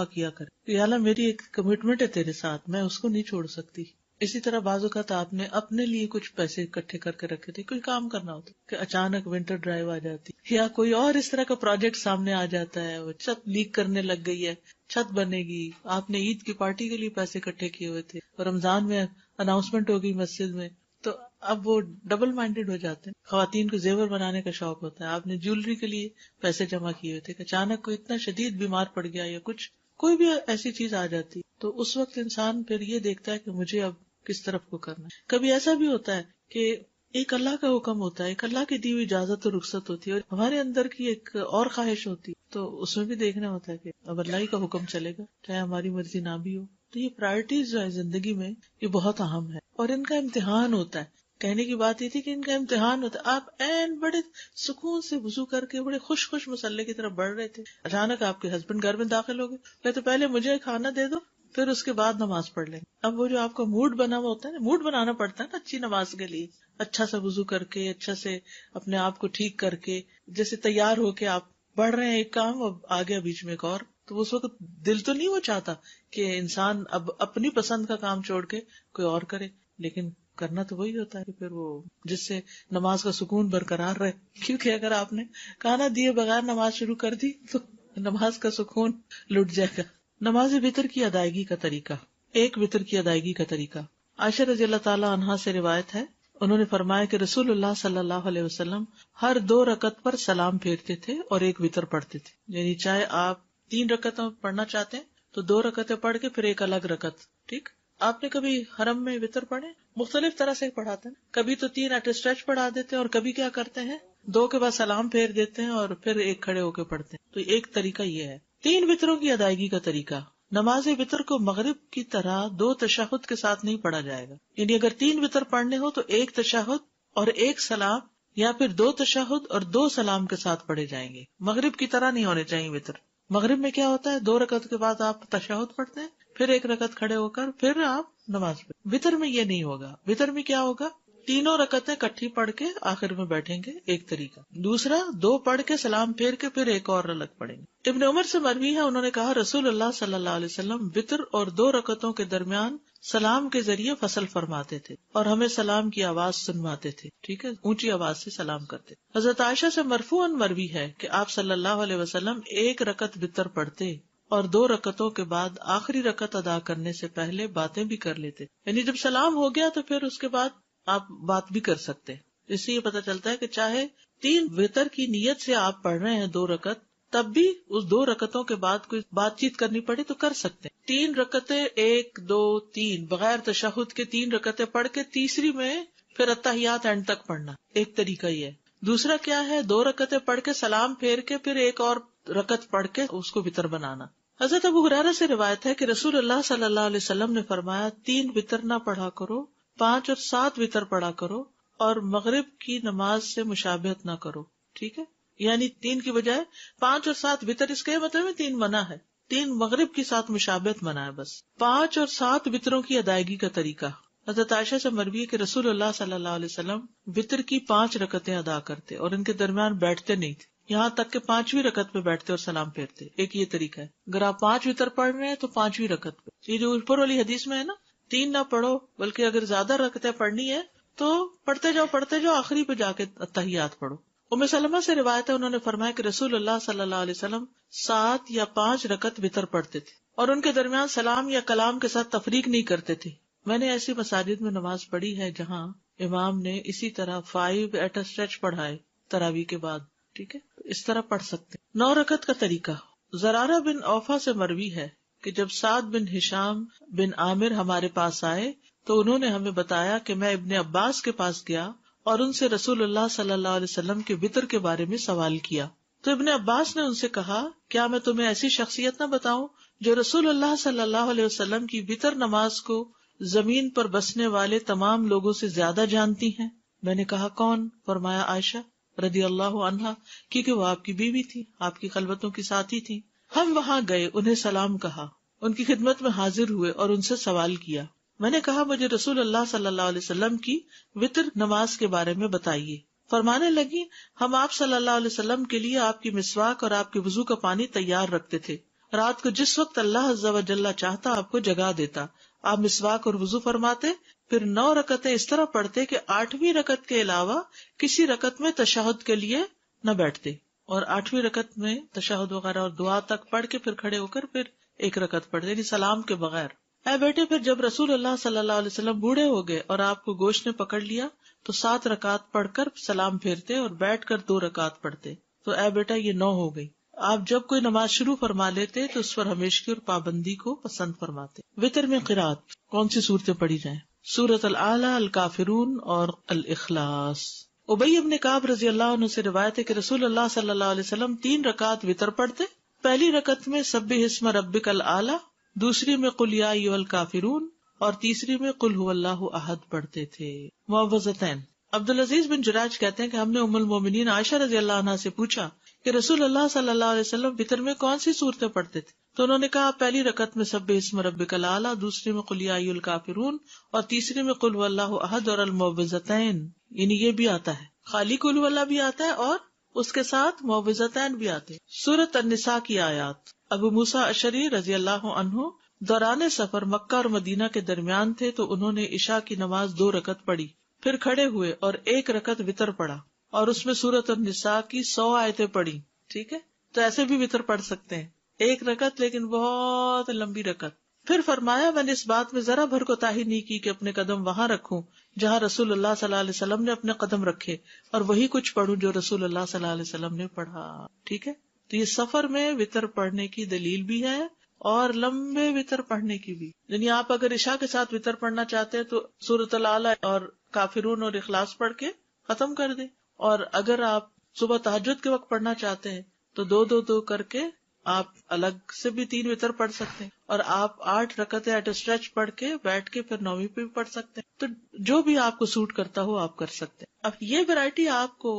کیا کرے کہ یا اللہ میری ایک کمٹمنٹ ہے تیرے ساتھ، میں اس کو نہیں چھوڑ سکتی. اسی طرح بعض اوقات آپ نے اپنے لیے کچھ پیسے اکٹھے کر کے رکھے تھے، کوئی کام کرنا ہوتا کہ اچانک ونٹر ڈرائیو آ جاتی، یا کوئی اور اس طرح کا پروجیکٹ سامنے آ جاتا ہے، وہ چھت لیک کرنے لگ گئی ہے، چھت بنے گی، آپ نے عید کی پارٹی کے لیے پیسے اکٹھے کیے ہوئے تھے، اور رمضان میں اناؤنسمنٹ ہو گئی مسجد میں، تو اب وہ ڈبل مائنڈیڈ ہو جاتے ہیں. خواتین کو زیور بنانے کا شوق ہوتا ہے، آپ نے جیولری کے لیے پیسے جمع کیے ہوئے تھے، اچانک کوئی اتنا شدید بیمار پڑ گیا یا کچھ کوئی بھی ایسی چیز آ جاتی، تو اس وقت انسان پھر یہ دیکھتا ہے کہ مجھے اب کس طرف کو کرنا ہے. کبھی ایسا بھی ہوتا ہے کہ ایک اللہ کا حکم ہوتا ہے، ایک اللہ کی دی ہوئی اجازت اور رخصت ہوتی ہے، اور ہمارے اندر کی ایک اور خواہش ہوتی، تو اس میں بھی دیکھنا ہوتا ہے کہ اب اللہ ہی کا حکم چلے گا چاہے ہماری مرضی نہ بھی ہو. تو یہ پرائرٹیز جو ہے زندگی میں یہ بہت اہم ہے، اور ان کا امتحان ہوتا ہے. کہنے کی بات یہ تھی کہ ان کا امتحان ہوتا ہے. آپ بڑے سکون سے وضو کر کے بڑے خوش مسلح کی طرف بڑھ رہے تھے، اچانک آپ کے ہسبینڈ گھر میں داخل ہو گئے، تو پہلے مجھے کھانا دے دو پھر اس کے بعد نماز پڑھ لیں. اب وہ جو آپ کا موڈ بنا ہوا ہوتا ہے نا، موڈ بنانا پڑتا ہے نا اچھی نماز کے لیے، اچھا سا وضو کر کے، اچھا سے اپنے آپ کو ٹھیک کر کے، جیسے تیار ہو کے آپ بڑھ رہے ہیں ایک کام اور آگے بیچ میں ایک اور، تو اس وقت دل تو نہیں وہ چاہتا کہ انسان اب اپنی پسند کا کام چھوڑ کے کوئی اور کرے، لیکن کرنا تو وہی ہوتا ہے کہ پھر وہ جس سے نماز کا سکون برقرار رہے. کیونکہ اگر آپ نے کھانا دیے بغیر نماز شروع کر دی تو نماز کا سکون لٹ جائے گا. نماز وتر کی ادائیگی کا طریقہ. ایک وتر کی ادائیگی کا طریقہ. عائشہ رضی اللہ تعالی عنہا سے روایت ہے، انہوں نے فرمایا کہ رسول اللہ صلی اللہ علیہ وسلم ہر 2 رکعت پر سلام پھیرتے تھے اور ایک وتر پڑھتے تھے. یعنی چاہے آپ 3 رکعتیں پڑھنا چاہتے ہیں تو 2 رکعتیں پڑھ کے پھر ایک الگ رکعت. ٹھیک، آپ نے کبھی حرم میں وتر پڑھے؟ مختلف طرح سے پڑھاتے ہیں، کبھی تو 3 ایٹ اسٹریچ پڑھا دیتے ہیں، اور کبھی کیا کرتے ہیں 2 کے بعد سلام پھیر دیتے ہیں اور پھر ایک کھڑے ہو کے پڑھتے ہیں. تو ایک طریقہ یہ ہے. 3 وتروں کی ادائیگی کا طریقہ. نماز وتر کو مغرب کی طرح 2 تشہد کے ساتھ نہیں پڑھا جائے گا. یعنی اگر 3 وتر پڑھنے ہو تو 1 تشہد اور 1 سلام، یا پھر 2 تشہد اور 2 سلام کے ساتھ پڑھے جائیں گے. مغرب کی طرح نہیں ہونے چاہیے وتر. مغرب میں کیا ہوتا ہے 2 رکعت کے بعد آپ تشہد پڑھتے ہیں، پھر 1 رکعت کھڑے ہو کر پھر آپ نماز پڑھیں. وتر میں یہ نہیں ہوگا. وتر میں کیا ہوگا، 3 رکعتیں کٹھی پڑھ کے آخر میں بیٹھیں گے، ایک طریقہ. دوسرا 2 پڑھ کے سلام پھیر کے پھر ایک اور الگ پڑھیں گے. ابن عمر سے مروی ہے، انہوں نے کہا رسول اللہ صلی اللہ علیہ وسلم وتر اور 2 رکعتوں کے درمیان سلام کے ذریعے فصل فرماتے تھے اور ہمیں سلام کی آواز سنواتے تھے. ٹھیک ہے، اونچی آواز سے سلام کرتے. حضرت عائشہ سے مرفوعاً مروی ہے کہ آپ صلی اللہ علیہ وسلم 1 رکعت وتر پڑھتے اور 2 رکعتوں کے بعد آخری رکعت ادا کرنے سے پہلے باتیں بھی کر لیتے. یعنی جب سلام ہو گیا تو پھر اس کے بعد آپ بات بھی کر سکتے. اس سے یہ پتہ چلتا ہے کہ چاہے 3 وتر کی نیت سے آپ پڑھ رہے ہیں 2 رکعت، تب بھی اس 2 رکعتوں کے بعد کوئی بات چیت کرنی پڑے تو کر سکتے ہیں۔ 3 رکعتیں 1 2 3 بغیر تشہد کے 3 رکعتیں پڑھ کے تیسری میں پھر اتحیات اینڈ تک پڑھنا، ایک طریقہ یہ ہے۔ دوسرا کیا ہے، 2 رکعتیں پڑھ کے سلام پھیر کے پھر ایک اور رکعت پڑھ کے اس کو وتر بنانا۔ حضرت ابو ہریرہ سے روایت ہے کہ رسول اللہ صلی اللہ علیہ وسلم نے فرمایا 3 وتر نہ پڑھا کرو، 5 اور 7 وتر پڑھا کرو، اور مغرب کی نماز سے مشابہت نہ کرو، ٹھیک ہے؟ یعنی 3 کی بجائے 5 اور 7 وتر، اس کے مطلب 3 منع ہے، 3 مغرب کے ساتھ مشابہت منع ہے بس۔ 5 اور 7 وتروں کی ادائیگی کا طریقہ، حضرت عائشہ سے مروی ہے کہ رسول اللہ صلی اللہ علیہ وسلم وتر کی 5 رکعتیں ادا کرتے اور ان کے درمیان بیٹھتے نہیں تھے، یہاں تک کہ 5ویں رکعت پہ بیٹھتے اور سلام پھیرتے۔ ایک یہ طریقہ ہے، اگر آپ 5 وتر پڑھ رہے ہیں تو 5ویں رکعت پہ، یہ جو اوپر والی حدیث میں ہے نا 3 نہ پڑھو، بلکہ اگر زیادہ رکعتیں پڑھنی ہے تو پڑھتے جاؤ آخری پہ جا کے تحیات پڑھو۔ ام سلمہ سے روایت ہے، انہوں نے فرمایا کہ رسول اللہ صلی اللہ علیہ وسلم 7 یا 5 رکعت وتر پڑھتے تھے اور ان کے درمیان سلام یا کلام کے ساتھ تفریق نہیں کرتے تھے۔ میں نے ایسی مساجد میں نماز پڑھی ہے جہاں امام نے اسی طرح 5 ایٹ اے اسٹریچ پڑھائے تراویح کے بعد، ٹھیک ہے؟ اس طرح پڑھ سکتے۔ 9 رکعت کا طریقہ، زرارہ بن اوفا سے مروی ہے کہ جب سعد بن ہشام بن عامر ہمارے پاس آئے تو انہوں نے ہمیں بتایا کہ میں ابن عباس کے پاس گیا اور ان سے رسول اللہ صلی اللہ علیہ وسلم کے وتر کے بارے میں سوال کیا، تو ابن عباس نے ان سے کہا کیا میں تمہیں ایسی شخصیت نہ بتاؤں جو رسول اللہ صلی اللہ علیہ وسلم کی وتر نماز کو زمین پر بسنے والے تمام لوگوں سے زیادہ جانتی ہیں؟ میں نے کہا کون؟ فرمایا عائشہ رضی اللہ عنہا، کیونکہ وہ آپ کی بیوی تھی، آپ کی خلوتوں کی ساتھی تھی۔ ہم وہاں گئے، انہیں سلام کہا، ان کی خدمت میں حاضر ہوئے اور ان سے سوال کیا۔ میں نے کہا مجھے رسول اللہ صلی اللہ علیہ وسلم کی وتر نماز کے بارے میں بتائیے۔ فرمانے لگی ہم آپ صلی اللہ علیہ وسلم کے لیے آپ کی مسواک اور آپ کے وضو کا پانی تیار رکھتے تھے، رات کو جس وقت اللہ عز و جل چاہتا آپ کو جگا دیتا، آپ مسواک اور وضو فرماتے، پھر 9 رکعتیں اس طرح پڑھتے کہ 8ویں رکعت کے علاوہ کسی رکعت میں تشہد کے لیے نہ بیٹھتے، اور 8ویں رکعت میں تشہد وغیرہ اور دعا تک پڑھ کے پھر کھڑے ہو کر پھر ایک رکعت پڑھتے، یعنی سلام کے بغیر۔ اے بیٹے، پھر جب رسول اللہ صلی اللہ علیہ وسلم بوڑھے ہو گئے اور آپ کو گوشت نے پکڑ لیا تو 7 رکعت پڑھ کر سلام پھیرتے اور بیٹھ کر 2 رکعت پڑھتے، تو اے بیٹا یہ 9 ہو گئی۔ آپ جب کوئی نماز شروع فرما لیتے تو اس پر ہمیشگی اور پابندی کو پسند فرماتے۔ وتر میں قرات کون سی صورتیں پڑھی جائیں؟ سورۃ الاعلی، الکافرون اور الاخلاص۔ ابی بن کعب رضی اللہ عنہ سے روایت ہے کہ رسول اللہ صلی اللہ علیہ وسلم 3 رکعت وتر پڑھتے، پہلی رکعت میں سبح اسم ربک الاعلی، دوسری میں قل یا ایھا الکافرون اور تیسری میں قل ھو اللہ احد پڑھتے تھے۔ معوذتین۔ عبدالعزیز بن جراج کہتے ہیں کہ ہم نے ام المومنین عائشہ رضی اللہ عنہا سے پوچھا کہ رسول اللہ صلی اللہ علیہ وسلم وتر میں کون سی صورتیں پڑھتے تھے، تو انہوں نے کہا پہلی رکعت میں سبح اسم ربک الاعلی، دوسری میں قل یا ایھا الکافرون اور تیسری میں قل ھو اللہ احد اور المعوذتین، یعنی یہ بھی آتا ہے خالی قل ھو اللہ بھی آتا ہے اور اس کے ساتھ معوذتین بھی آتے ہیں۔ سورۃ النساء کی آیات۔ ابو موسیٰ اشعری رضی اللہ عنہ دوران سفر مکہ اور مدینہ کے درمیان تھے تو انہوں نے عشاء کی نماز 2 رکعت پڑھی، پھر کھڑے ہوئے اور 1 رکعت وتر پڑھا اور اس میں سورۃ النساء کی 100 آیتیں پڑھی، ٹھیک ہے؟ تو ایسے بھی وتر پڑھ سکتے ہیں، 1 رکعت لیکن بہت لمبی رکعت۔ پھر فرمایا میں نے اس بات میں ذرا بھر کوتاہی نہیں کی کہ اپنے قدم وہاں رکھوں جہاں رسول اللہ صلی اللہ علیہ وسلم نے اپنے قدم رکھے، اور وہی کچھ پڑھوں جو رسول اللہ صلی اللہ علیہ وسلم نے پڑھا، ٹھیک ہے؟ تو یہ سفر میں وتر پڑھنے کی دلیل بھی ہے اور لمبے وتر پڑھنے کی بھی، یعنی آپ اگر عشاء کے ساتھ وتر پڑھنا چاہتے ہیں تو سورۃ الاعلی اور کافرون اور اخلاص پڑھ کے ختم کر دیں، اور اگر آپ صبح تہجد کے وقت پڑھنا چاہتے ہیں تو 2 کر کے آپ الگ سے بھی 3 وتر پڑھ سکتے ہیں، اور آپ 8 رکعتیں ایٹ اسٹریچ پڑھ کے بیٹھ کے پھر 9ویں پہ بھی پڑھ سکتے ہیں، تو جو بھی آپ کو سوٹ کرتا ہو آپ کر سکتے ہیں۔ اب یہ ویرائٹی آپ کو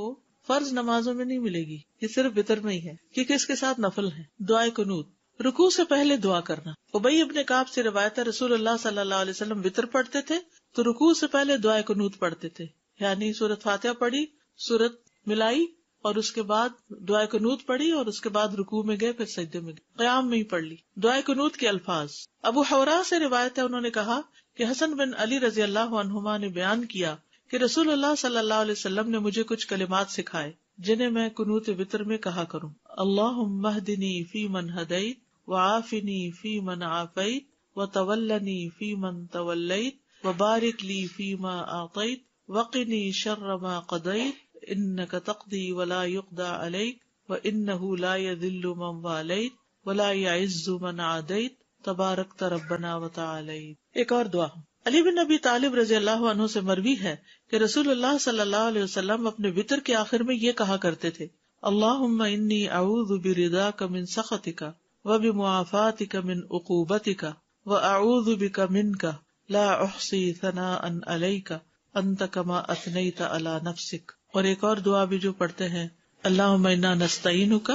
فرض نمازوں میں نہیں ملے گی، یہ صرف وتر میں ہی ہے کیونکہ اس کے ساتھ نفل ہے۔ دعائے قنوت، رکوع سے پہلے دعا کرنا۔ ابی ابن کعب سے روایت ہے رسول اللہ صلی اللہ علیہ وسلم وتر پڑھتے تھے تو رکوع سے پہلے دعائے قنوت پڑھتے تھے، یعنی سورۃ فاتحہ پڑھی، سورت ملائی اور اس کے بعد دعائے قنوت پڑھی اور اس کے بعد رکوع میں گئے، پھر سجدے میں گئے، قیام میں ہی پڑھ لی۔ دعائے قنوت کے الفاظ، ابو حورا سے روایت ہے، انہوں نے کہا کہ حسن بن علی رضی اللہ عنہما نے بیان کیا کہ رسول اللہ صلی اللہ علیہ وسلم نے مجھے کچھ کلمات سکھائے جنہیں میں قنوت وتر میں کہا کروں۔ اللہم اہدنی فی من ہدیت وعافنی فی من عافیت وتولنی فی من تولیت وبارک لی فی ما اعطیت وقنی شر ما قضیت انک تقضی ولا یقضی علیک وانہ لا یذل من والیت ولا یعز من عادیت تبارکت ربنا وتعالیت. ایک اور دعا علی بن ابی طالب رضی اللہ عنہ سے مروی ہے کہ رسول اللہ صلی اللہ علیہ وسلم اپنے وتر کے آخر میں یہ کہا کرتے تھے: اللہم انی اعوذ برضاک من سخطک وبمعافاتک من عقوبتک واعوذ بک منک لا احصی ثناء علیک انت کما اثنیت علی نفسک. اور ایک اور دعا بھی جو پڑھتے ہیں: اللہم انا نستعینک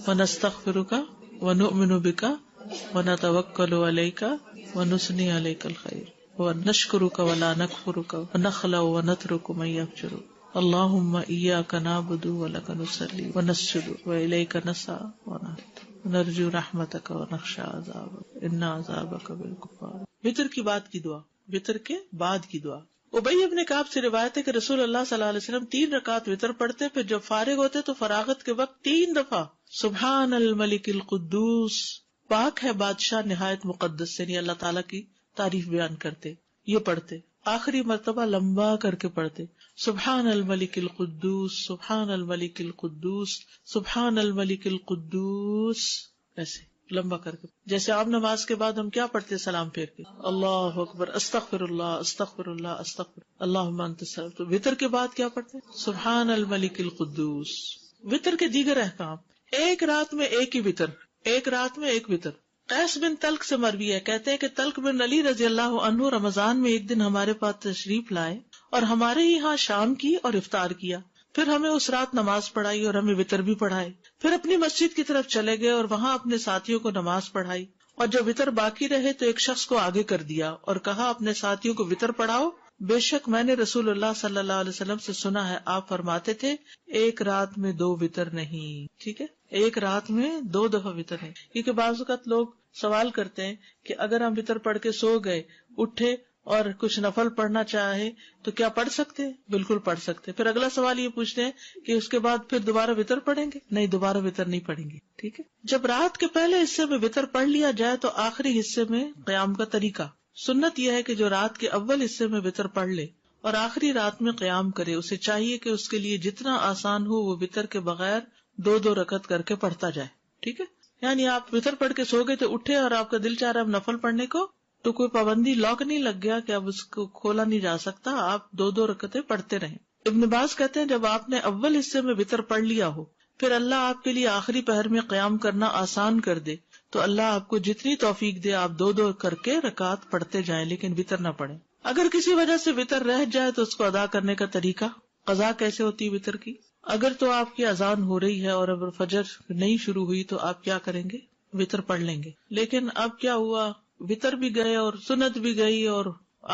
ونستغفرک ونؤمن بک ونتوکل علیک ونثنی علیک الخیر ونشکرک ولا نکفرک ونخلع ونترک من یفجرک. اللہم ایاک نعبد ولک نصلی ونسجد والیک نسعی ونرجو رحمتک ونخشی عذابک ان عذابک بالکفار. وتر کی بعد کی دعا، وتر کے بعد کی دعا. ابی ابن کعب سے روایت ہے کہ رسول اللہ صلی اللہ علیہ وسلم 3 رکعت وتر پڑھتے، پھر جب فارغ ہوتے تو فراغت کے وقت 3 دفعہ سبحان الملک القدوس، پاک ہے بادشاہ نہایت مقدس، یعنی اللہ تعالیٰ کی تعریف بیان کرتے، یہ پڑھتے. آخری مرتبہ لمبا کر کے پڑھتے سبحان الملک القدوس سبحان الملک القدوس سبحان الملک القدوس، ایسے لمبا کر کے. جیسے عام نماز کے بعد ہم کیا پڑھتے سلام پھیر کے اللہ اکبر استغفر اللہ استغفر اللہ استغفر اللہم انت السلام. تو وتر کے بعد کیا پڑھتے سبحان الملک القدوس. وتر کے دیگر احکام: ایک رات میں ایک ہی وتر، ایک رات میں ایک وتر. قیس بن تلق سے مروی ہے، کہتے ہیں کہ تلق بن علی رضی اللہ عنہ رمضان میں ایک دن ہمارے پاس تشریف لائے اور ہمارے یہاں شام کی اور افطار کیا، پھر ہمیں اس رات نماز پڑھائی اور ہمیں وتر بھی پڑھائے. پھر اپنی مسجد کی طرف چلے گئے اور وہاں اپنے ساتھیوں کو نماز پڑھائی، اور جب وتر باقی رہے تو ایک شخص کو آگے کر دیا اور کہا اپنے ساتھیوں کو وتر پڑھاؤ، بے شک میں نے رسول اللہ صلی اللہ علیہ وسلم سے سنا ہے آپ فرماتے تھے ایک رات میں 2 وتر نہیں. ٹھیک ہے، ایک رات میں 2 دفعہ وتر نہیں. کیونکہ بعض اوقات لوگ سوال کرتے ہیں کہ اگر ہم وتر پڑھ کے سو گئے، اٹھے اور کچھ نفل پڑھنا چاہے تو کیا پڑھ سکتے ہیں؟ بالکل پڑھ سکتے. پھر اگلا سوال یہ پوچھتے ہیں کہ اس کے بعد پھر دوبارہ وتر پڑھیں گے؟ نہیں، دوبارہ وتر نہیں پڑھیں گے. ٹھیک ہے. جب رات کے پہلے حصے میں وتر پڑھ لیا جائے تو آخری حصے میں قیام کا طریقہ، سنت یہ ہے کہ جو رات کے اول حصے میں وتر پڑھ لے اور آخری رات میں قیام کرے، اسے چاہیے کہ اس کے لیے جتنا آسان ہو وہ وتر کے بغیر 2 رکعت کر کے پڑھتا جائے. ٹھیک ہے. یعنی آپ وتر پڑھ کے سو گئے تو اٹھے اور آپ کا دل چاہ رہا اب نفل پڑھنے کو، تو کوئی پابندی لاک نہیں لگ گیا کہ اب اس کو کھولا نہیں جا سکتا، آپ 2 رکعتیں پڑھتے رہیں. ابن باز کہتے ہیں جب آپ نے اول حصے میں وتر پڑھ لیا ہو، پھر اللہ آپ کے لیے آخری پہر میں قیام کرنا آسان کر دے تو اللہ آپ کو جتنی توفیق دے آپ 2 کر کے رکعت پڑھتے جائیں، لیکن وتر نہ پڑھیں. اگر کسی وجہ سے وتر رہ جائے تو اس کو ادا کرنے کا طریقہ، قضا کیسے ہوتی ہے وتر کی؟ اگر تو آپ کی اذان ہو رہی ہے اور اگر فجر نہیں شروع ہوئی تو آپ کیا کریں گے؟ وتر پڑھ لیں گے. لیکن اب کیا ہوا، وتر بھی گئے اور سنت بھی گئی اور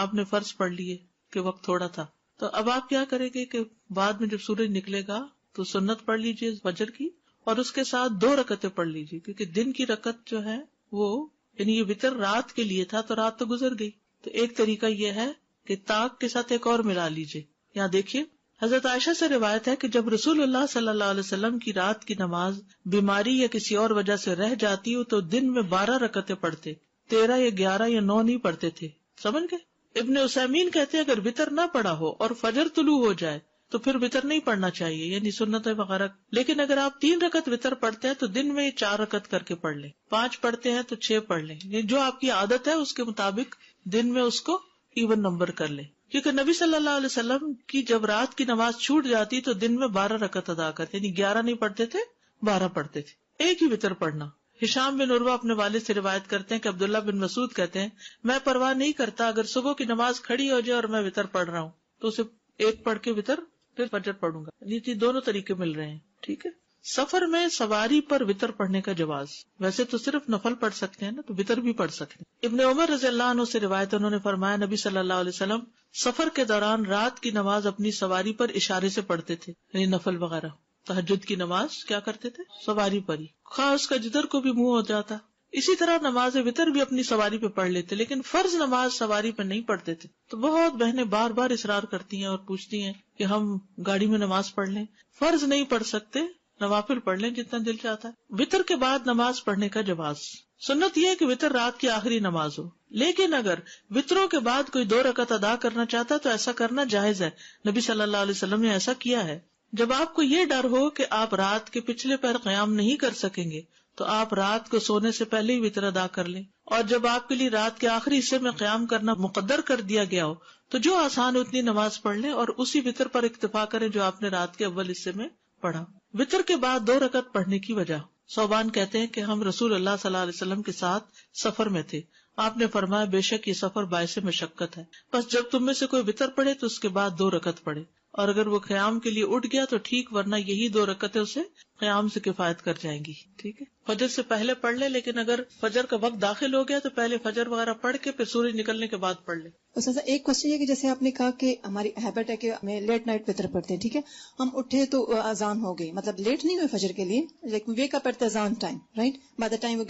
آپ نے فرض پڑھ لیے کہ وقت تھوڑا تھا، تو اب آپ کیا کریں گے کہ بعد میں جب سورج نکلے گا تو سنت پڑھ لیجیے فجر کی اور اس کے ساتھ 2 رکعتیں پڑھ لیجیے، کیونکہ دن کی رکعت جو ہے وہ یعنی یہ وتر رات کے لیے تھا تو رات تو گزر گئی. تو ایک طریقہ یہ ہے کہ طاق کے ساتھ ایک اور ملا لیجیے. یہاں دیکھیے حضرت عائشہ سے روایت ہے کہ جب رسول اللہ صلی اللہ علیہ وسلم کی رات کی نماز بیماری یا کسی اور وجہ سے رہ جاتی ہو تو دن میں 12 رکعتیں پڑھتے، 13 یا 11 یا 9 نہیں پڑھتے تھے. سمجھ گئے؟ ابن عثیمین کہتے ہیں اگر وتر نہ پڑھا ہو اور فجر طلوع ہو جائے تو پھر وتر نہیں پڑھنا چاہیے، یعنی سنت وغیرہ. لیکن اگر آپ 3 رکعت وتر پڑھتے ہیں تو دن میں 4 رکعت کر کے پڑھ لیں، 5 پڑھتے ہیں تو 6 پڑھ لیں، یعنی جو آپ کی عادت ہے اس کے مطابق دن میں اس کو ایون نمبر کر لیں. کیونکہ نبی صلی اللہ علیہ وسلم کی جب رات کی نماز چھوٹ جاتی تو دن میں 12 رکعت ادا کرتے، یعنی 11 نہیں پڑھتے تھے، 12 پڑھتے تھے. ایک ہی وتر پڑھنا. ہشام بن عروہ اپنے والد سے روایت کرتے ہیں کہ عبداللہ بن مسعود کہتے ہیں میں پرواہ نہیں کرتا اگر صبح کی نماز کھڑی ہو جائے اور میں وتر پڑھ رہا ہوں تو اسے 1 پڑھ کے وتر پھر فجر پڑھوں گا. یہ دونوں طریقے مل رہے ہیں. ٹھیک ہے. سفر میں سواری پر وتر پڑھنے کا جواز، ویسے تو صرف نفل پڑھ سکتے ہیں نا، تو وتر بھی پڑھ سکتے ہیں. ابن عمر رضی اللہ عنہ سے روایت، انہوں نے فرمایا نبی صلی اللہ علیہ وسلم سفر کے دوران رات کی نماز اپنی سواری پر اشارے سے پڑھتے تھے، یعنی نفل وغیرہ. تہجد کی نماز کیا کرتے تھے؟ سواری پر ہی، خواہ اس کا جدھر کو بھی منہ ہو جاتا. اسی طرح نماز وتر بھی اپنی سواری پہ پڑھ لیتے، لیکن فرض نماز سواری پہ نہیں پڑھتے تھے. تو بہت بہنیں بار بار اصرار کرتی ہیں اور پوچھتی ہیں کہ ہم گاڑی میں نماز پڑھ لیں. فرض نہیں پڑھ سکتے، نوافل پڑھ لیں جتنا دل چاہتا ہے. وتر کے بعد نماز پڑھنے کا جواز، سنت یہ ہے کہ وتر رات کی آخری نماز ہو، لیکن اگر وتروں کے بعد کوئی 2 رکعت ادا کرنا چاہتا ہے تو ایسا کرنا جائز ہے. نبی صلی اللہ علیہ وسلم نے ایسا کیا ہے. جب آپ کو یہ ڈر ہو کہ آپ رات کے پچھلے پہر قیام نہیں کر سکیں گے تو آپ رات کو سونے سے پہلے ہی وتر ادا کر لیں، اور جب آپ کے لیے رات کے آخری حصے میں قیام کرنا مقدر کر دیا گیا ہو تو جو آسان ہو اتنی نماز پڑھ لیں اور اسی وتر پر اکتفا کریں جو آپ نے رات کے اول حصے میں پڑھا۔ وتر کے بعد 2 رکعت پڑھنے کی وجہ، صوبان کہتے ہیں کہ ہم رسول اللہ صلی اللہ علیہ وسلم کے ساتھ سفر میں تھے، آپ نے فرمایا بے شک یہ سفر باعث مشقت ہے، بس جب تم میں سے کوئی وتر پڑھے تو اس کے بعد 2 رکعت پڑھے، اور اگر وہ قیام کے لیے اٹھ گیا تو ٹھیک، ورنہ یہی 2 رکعتیں اسے قیام سے کفایت کر جائیں گی۔ ٹھیک ہے، فجر سے پہلے پڑھ لے، لیکن اگر فجر کا وقت داخل ہو گیا تو پہلے فجر وغیرہ پڑھ کے پھر سورج نکلنے کے بعد پڑھ لے۔ استاذہ ایک کوشچن یہ کہ جیسے آپ نے کہا کہ ہماری ہیبٹ ہے کہ ہمیں لیٹ نائٹ وتر پڑھتے ہیں، ٹھیک ہے، ہم اٹھے تو اذان ہو گئی، مطلب لیٹ نہیں ہوئے فجر کے لیے، لیکن ویک اپ ایٹ دا اذان time, right, by the time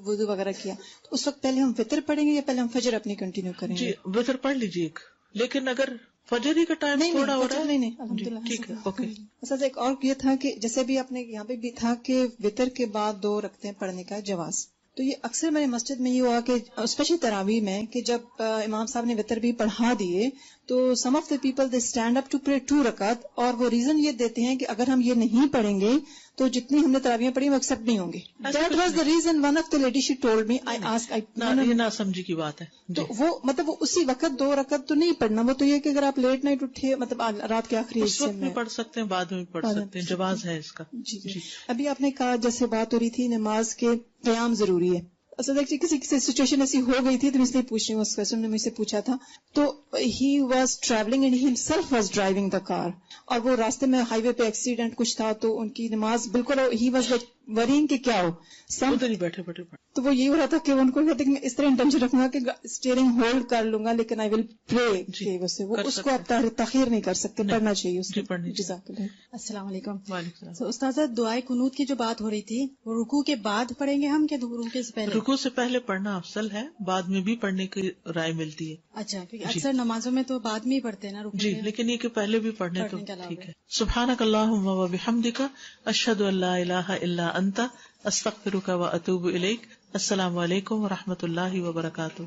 وضو وغیرہ کیا، تو اس وقت پہلے ہم وتر پڑھیں گے یا پہلے ہم فجر اپنی کنٹینیو کریں گے؟ جی وتر پڑھ لیجیے ایک، لیکن اگر فجر ہی کا ٹائم تھوڑا ہو رہا ہے نہیں الحمدللہ ٹھیک ہے، اوکے۔ استاذ ایک اور یہ تھا کہ جیسے بھی آپ نے یہاں پہ بھی تھا کہ وتر کے بعد 2 رکعتیں پڑھنے کا جواز، تو یہ اکثر میرے مسجد میں یہ ہوا کہ اسپیشلی تراویح میں کہ جب امام صاحب نے وتر بھی پڑھا دیے تو some of the people they stand up to pray 2 رکعت، اور وہ ریزن یہ دیتے ہیں کہ اگر ہم یہ نہیں پڑھیں گے تو جتنی ہم نے تراویحیں پڑھی وہ ایکسپٹ نہیں ہوں گے۔ That was the reason one of the lady she told me, I asked, یہ نہ سمجھی کی بات ہے، تو وہ مطلب وہ اسی وقت 2 رکعت تو نہیں پڑھنا، وہ تو یہ کہ اگر آپ لیٹ نائٹ اٹھے مطلب رات کے آخری اس حصے وقت بھی میں پڑھ سکتے ہیں، بعد میں بھی پڑھ سکتے ہیں، جواز ہے اس کا۔ جی ابھی آپ نے کہا جیسے بات ہو رہی تھی نماز کے قیام ضروری ہے، اصل کسی سچویشن ایسی ہو گئی تھی تو میں اس لیے پوچھ رہی ہوں، اس کوشچن نے مجھ سے پوچھا تھا، تو he was travelling and he himself was driving the car, اور وہ راستے میں ہائی وے پہ ایکسیڈنٹ کچھ تھا تو ان کی نماز بالکل، ہی واز لائک ورینگ کہ کیا ہو، ادھر ہی بیٹھے بیٹھے تو وہ یہ ہو رہا تھا کہ ان کو کہتے کہ میں اس طرح انٹینشن رکھوں گا کہ اسٹیئرنگ ہولڈ کر لوں گا لیکن آئی ول پرے کہ وہ اس کو آپ تاخیر نہیں کر سکتے، پڑھنا چاہیے اس کو۔ جزاک اللہ۔ السلام علیکم۔ وعلیکم السلام۔ تو استاذہ دعائے قنوت کی جو بات ہو رہی تھی وہ رکوع کے بعد پڑھیں گے ہم کہ رکوع سے پہلے؟ رکوع سے پہلے پڑھنا افضل ہے، بعد میں بھی پڑھنے کی رائے ملتی ہے۔ اچھا، کیونکہ اکثر نمازوں میں تو بعد میں ہی پڑھتے ہیں نا رکوع جی، میں۔ لیکن یہ کہ پہلے بھی پڑھنے تو ٹھیک ہے۔ سبحانک اللہم و بحمدک، اشہد ان لا الہ الا انت، استغفرک و اتوب الیک۔ السلام علیکم و رحمۃ اللہ وبرکاتہ۔